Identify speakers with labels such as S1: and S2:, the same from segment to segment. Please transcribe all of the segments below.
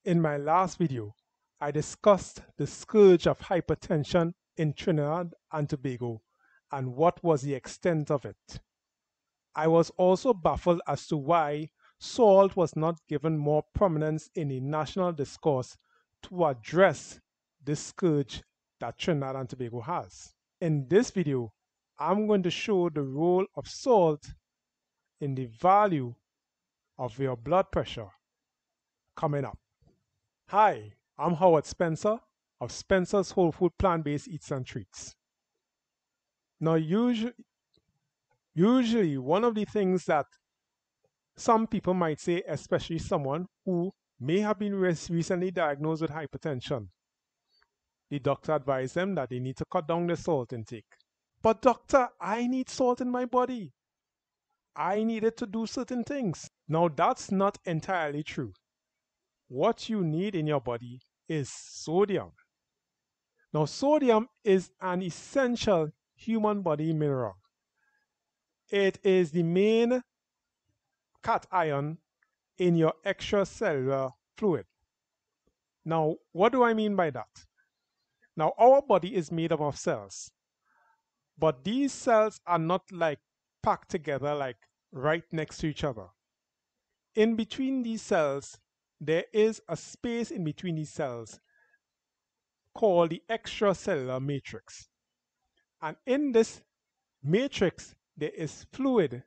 S1: In my last video, I discussed the scourge of hypertension in Trinidad and Tobago and what was the extent of it. I was also baffled as to why salt was not given more prominence in the national discourse to address this scourge that Trinidad and Tobago has. In this video, I'm going to show the role of salt in the value of your blood pressure coming up. Hi, I'm Howard Spencer of Spencer's Whole Food Plant-Based Eats and Treats. Now, usually one of the things that some people might say, especially someone who may have been recently diagnosed with hypertension, the doctor advised them that they need to cut down their salt intake. But doctor, I need salt in my body. I need it to do certain things. Now, that's not entirely true. What you need in your body is sodium. Now, sodium is an essential human body mineral. It is the main cation in your extracellular fluid. Now, what do I mean by that? Now, our body is made up of cells, but these cells are not like packed together like right next to each other. In between these cells, there is a space in between these cells called the extracellular matrix. And in this matrix, there is fluid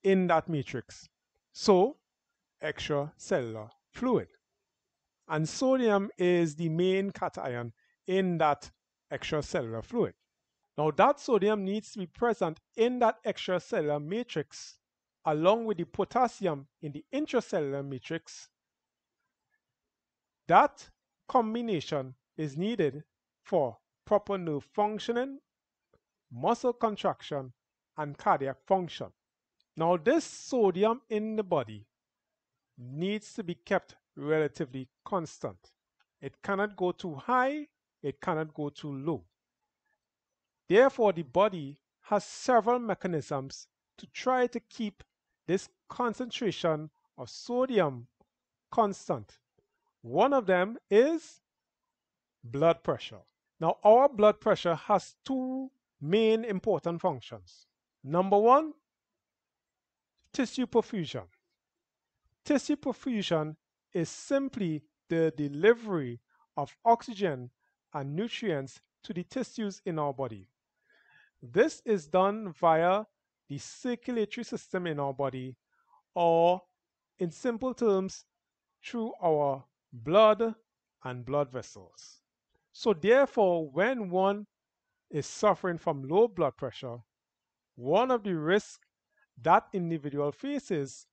S1: in that matrix. So, extracellular fluid. And sodium is the main cation in that extracellular fluid. Now, that sodium needs to be present in that extracellular matrix along with the potassium in the intracellular matrix. That combination is needed for proper nerve functioning, muscle contraction, and cardiac function. Now, this sodium in the body needs to be kept relatively constant. It cannot go too high, it cannot go too low. Therefore, the body has several mechanisms to try to keep this concentration of sodium constant. One of them is blood pressure. Now, our blood pressure has two main important functions. Number one, tissue perfusion. Tissue perfusion is simply the delivery of oxygen and nutrients to the tissues in our body. This is done via the circulatory system in our body, or in simple terms, through our blood and blood vessels. So therefore, when one is suffering from low blood pressure, one of the risks that individual faces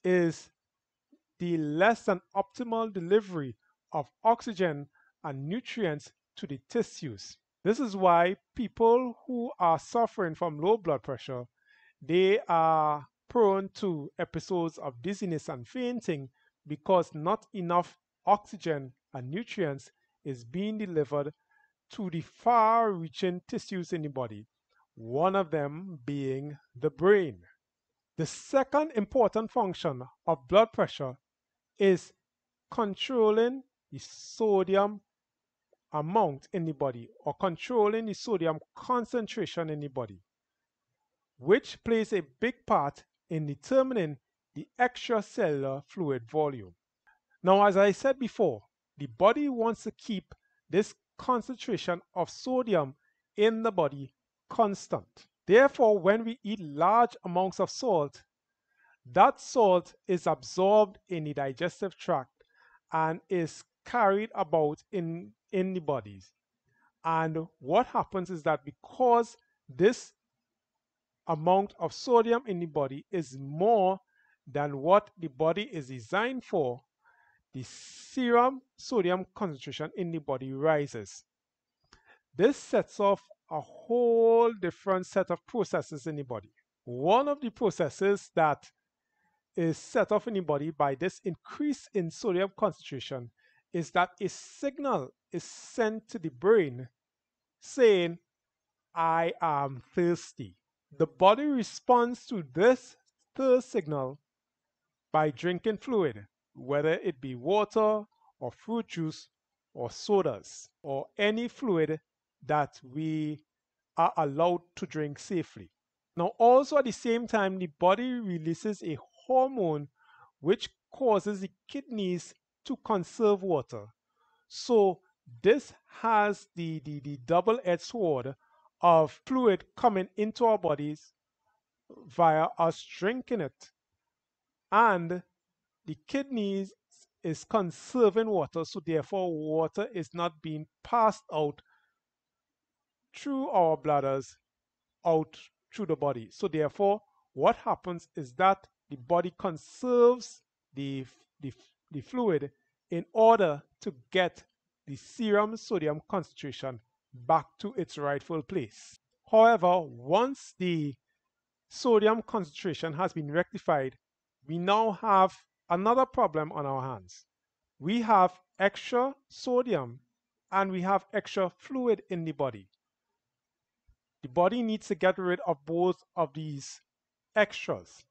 S1: is the less than optimal delivery of oxygen and nutrients to the tissues. This is why people who are suffering from low blood pressure, they are prone to episodes of dizziness and fainting because not enough oxygen and nutrients is being delivered to the far-reaching tissues in the body, one of them being the brain. The second important function of blood pressure is controlling the sodium amount in the body, or controlling the sodium concentration in the body, which plays a big part in determining the extracellular fluid volume. Now, as I said before, the body wants to keep this concentration of sodium in the body constant. Therefore, when we eat large amounts of salt, that salt is absorbed in the digestive tract and is carried about in the bodies. And what happens is that because this amount of sodium in the body is more than what the body is designed for, the serum sodium concentration in the body rises. This sets off a whole different set of processes in the body. One of the processes that is set off in the body by this increase in sodium concentration is that a signal is sent to the brain saying, I am thirsty. The body responds to this thirst signal by drinking fluid. whether it be water or fruit juice or sodas or any fluid that we are allowed to drink safely. Now, also at the same time, the body releases a hormone which causes the kidneys to conserve water. So this has the double-edged sword of fluid coming into our bodies via us drinking it. And the kidneys is conserving water, so therefore water is not being passed out through our bladders out through the body. So therefore, what happens is that the body conserves the, the, the fluid in order to get the serum sodium concentration back to its rightful place. However, once the sodium concentration has been rectified, we now have another problem on our hands. We have extra sodium and we have extra fluid in the body. The body needs to get rid of both of these extras.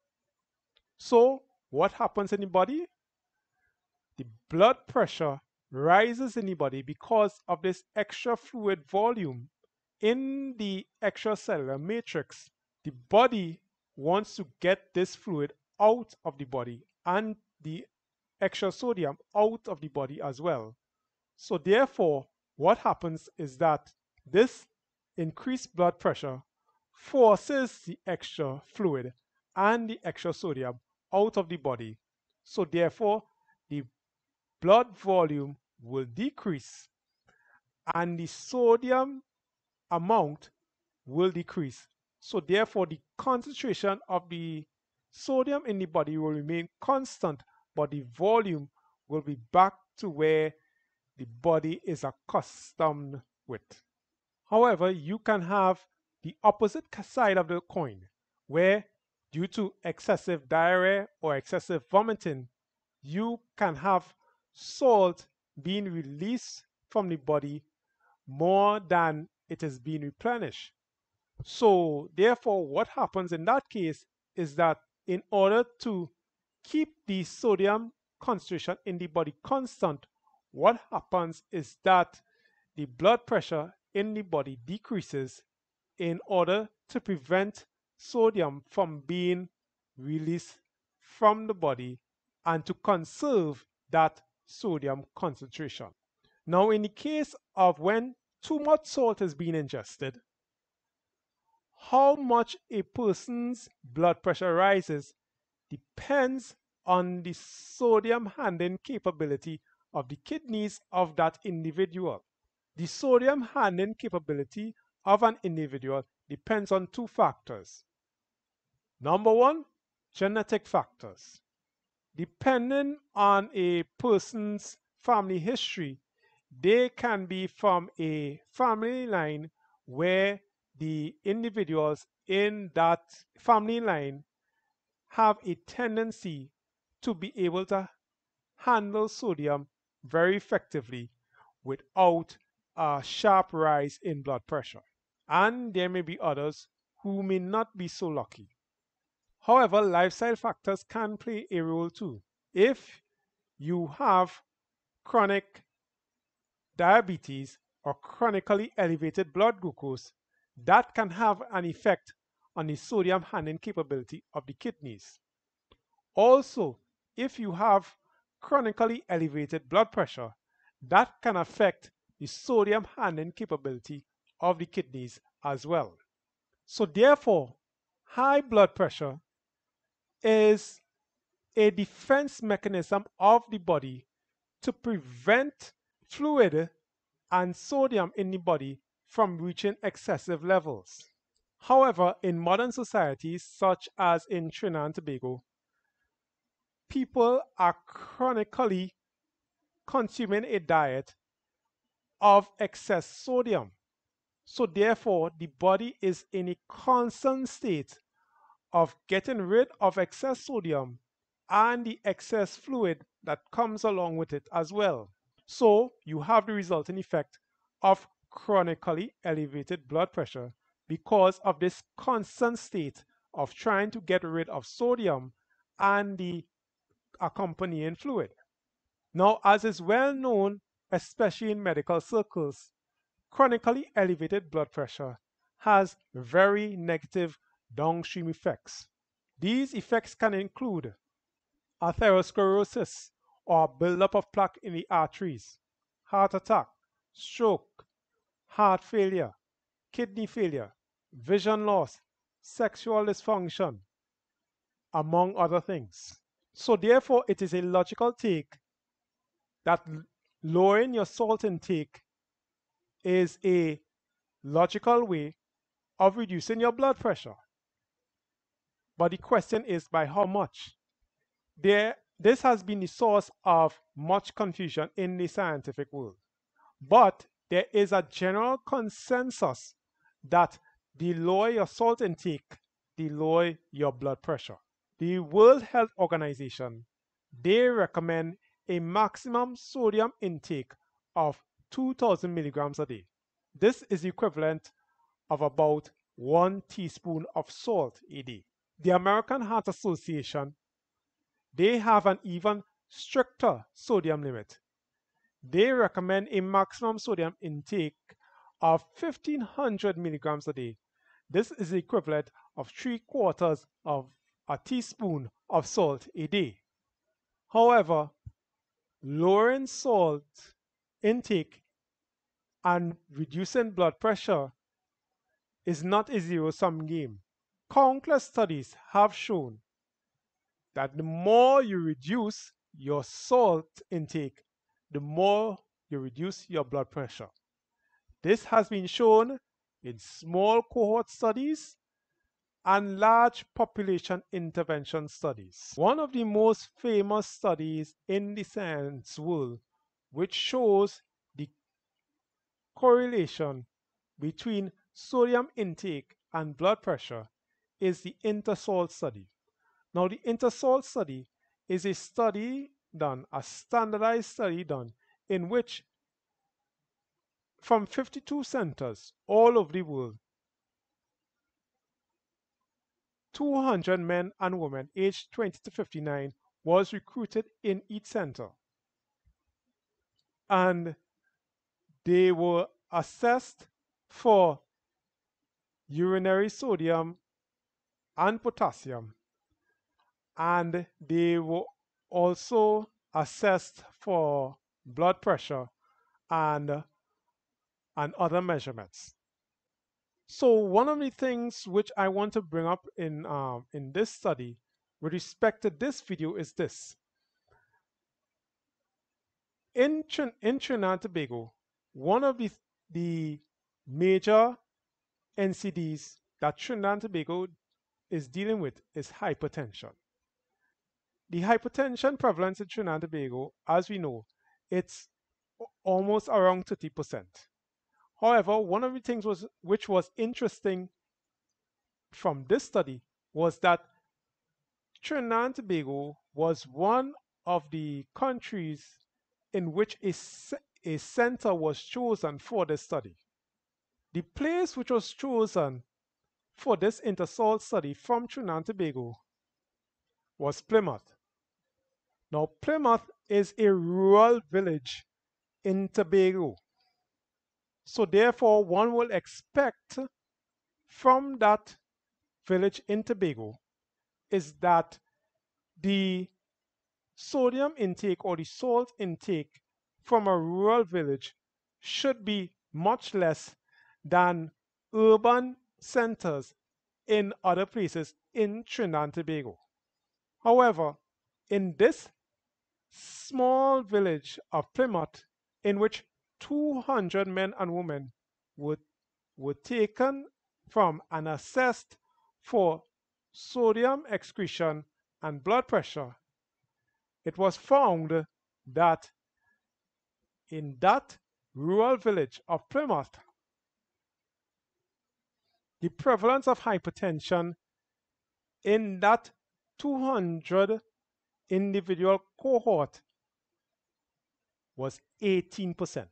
S1: So what happens in the body? The blood pressure rises in the body because of this extra fluid volume in the extracellular matrix. The body wants to get this fluid out of the body and the extra sodium out of the body as well. So therefore, what happens is that this increased blood pressure forces the extra fluid and the extra sodium out of the body. So therefore, the blood volume will decrease and the sodium amount will decrease. So therefore, the concentration of the sodium in the body will remain constant, but the volume will be back to where the body is accustomed with. However, you can have the opposite side of the coin, where due to excessive diarrhea or excessive vomiting, you can have salt being released from the body more than it is being replenished. So, therefore, what happens in that case is that in order to keep the sodium concentration in the body constant, what happens is that the blood pressure in the body decreases in order to prevent sodium from being released from the body and to conserve that sodium concentration. Now, in the case of when too much salt is being ingested, how much a person's blood pressure rises depends on the sodium handling capability of the kidneys of that individual. The sodium handling capability of an individual depends on two factors. Number one, genetic factors. Depending on a person's family history, they can be from a family line where the individuals in that family line have a tendency to be able to handle sodium very effectively without a sharp rise in blood pressure. And there may be others who may not be so lucky. However, lifestyle factors can play a role too. If you have chronic diabetes or chronically elevated blood glucose, that can have an effect on the sodium handling capability of the kidneys. Also, if you have chronically elevated blood pressure, that can affect the sodium handling capability of the kidneys as well. So therefore, high blood pressure is a defense mechanism of the body to prevent fluid and sodium in the body from reaching excessive levels. However, in modern societies, such as in Trinidad and Tobago, people are chronically consuming a diet of excess sodium. So therefore, the body is in a constant state of getting rid of excess sodium and the excess fluid that comes along with it as well. So you have the resulting effect of chronically elevated blood pressure because of this constant state of trying to get rid of sodium and the accompanying fluid. Now, as is well known, especially in medical circles, chronically elevated blood pressure has very negative downstream effects. These effects can include atherosclerosis or buildup of plaque in the arteries, heart attack, stroke, heart failure, kidney failure, vision loss, sexual dysfunction, among other things. So therefore, it is a logical take that lowering your salt intake is a logical way of reducing your blood pressure. But the question is by how much? This has been the source of much confusion in the scientific world. But there is a general consensus that the lower your salt intake, the lower your blood pressure. The World Health Organization, they recommend a maximum sodium intake of 2000 milligrams a day. This is equivalent of about 1 teaspoon of salt a day. The American Heart Association, they have an even stricter sodium limit. They recommend a maximum sodium intake of 1500 milligrams a day. This is the equivalent of 3/4 of a teaspoon of salt a day. However, lowering salt intake and reducing blood pressure is not a zero-sum game. Countless studies have shown that the more you reduce your salt intake, the more you reduce your blood pressure. This has been shown in small cohort studies and large population intervention studies. One of the most famous studies in the science world which shows the correlation between sodium intake and blood pressure is the INTERSALT study. Now, the INTERSALT study is a study done, a standardized study done, in which from 52 centers all over the world, 200 men and women aged 20 to 59 was recruited in each center. And they were assessed for urinary sodium and potassium. And they were also assessed for blood pressure and other measurements. So one of the things which I want to bring up in this study with respect to this video is this. In Trinidad and Tobago, one of the major NCDs that Trinidad and Tobago is dealing with is hypertension. The hypertension prevalence in Trinidad and Tobago, as we know, it's almost around 30%. However, one of the things which was interesting from this study was that Trinidad and Tobago was one of the countries in which a center was chosen for this study. The place which was chosen for this INTERSALT study from Trinidad and Tobago was Plymouth. Now, Plymouth is a rural village in Tobago. So therefore, one will expect from that village in Tobago is that the sodium intake or the salt intake from a rural village should be much less than urban centers in other places in Trinidad and Tobago. However, in this small village of Plymouth, in which 200 men and women were taken from and assessed for sodium excretion and blood pressure, it was found that in that rural village of Plymouth, the prevalence of hypertension in that 200 individual cohort was 18%.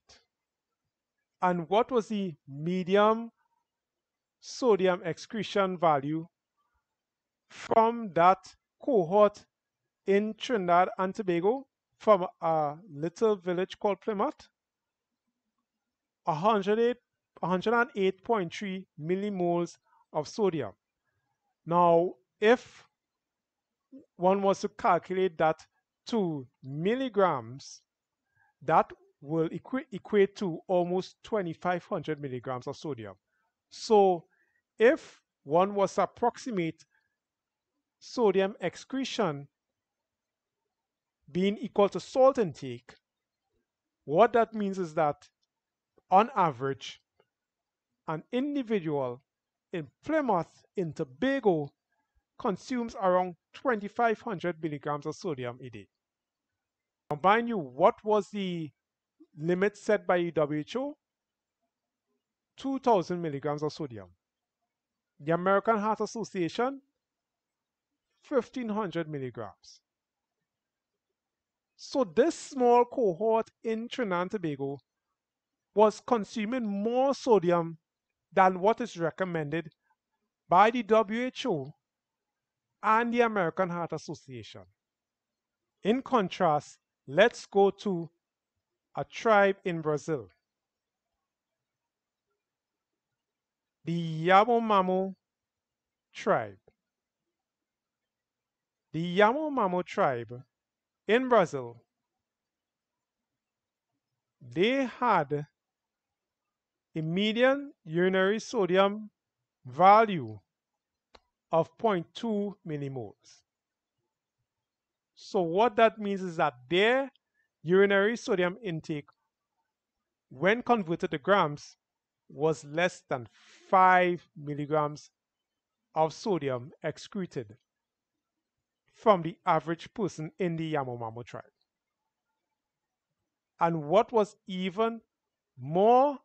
S1: And what was the medium sodium excretion value from that cohort in Trinidad and Tobago from a little village called Plymouth, 108.3 millimoles of sodium. Now, if one was to calculate that to milligrams, that will equate to almost 2,500 milligrams of sodium. So if one was to approximate sodium excretion being equal to salt intake, what that means is that on average, an individual in Plymouth in Tobago consumes around 2,500 milligrams of sodium a day. Now, mind you, what was the limit set by the WHO? 2,000 milligrams of sodium. The American Heart Association, 1,500 milligrams. So this small cohort in Trinidad and Tobago was consuming more sodium than what is recommended by the WHO and the American Heart Association. In contrast, let's go to a tribe in Brazil, the Yanomamo tribe. The Yanomamo tribe in Brazil, they had a median urinary sodium value of 0.2 millimoles. So what that means is that their urinary sodium intake, when converted to grams, was less than 5 milligrams of sodium excreted from the average person in the Yanomamo tribe. And what was even more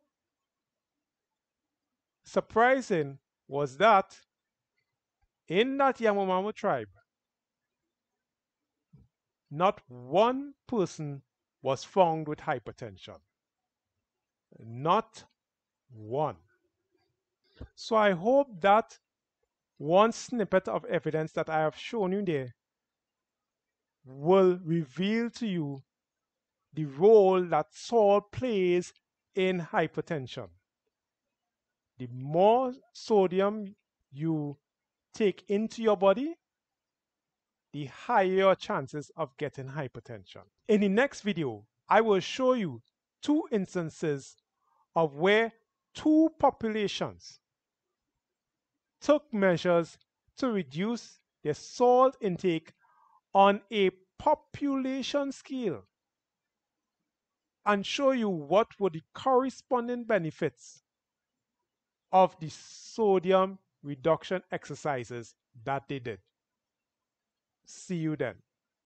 S1: surprising was that in that Yanomamo tribe, not one person was found with hypertension. Not one. So I hope that one snippet of evidence that I have shown you there will reveal to you the role that salt plays in hypertension. The more sodium you take into your body, the higher your chances of getting hypertension. In the next video, I will show you two instances of where two populations took measures to reduce their salt intake on a population scale and show you what were the corresponding benefits of the sodium reduction exercises that they did. See you then.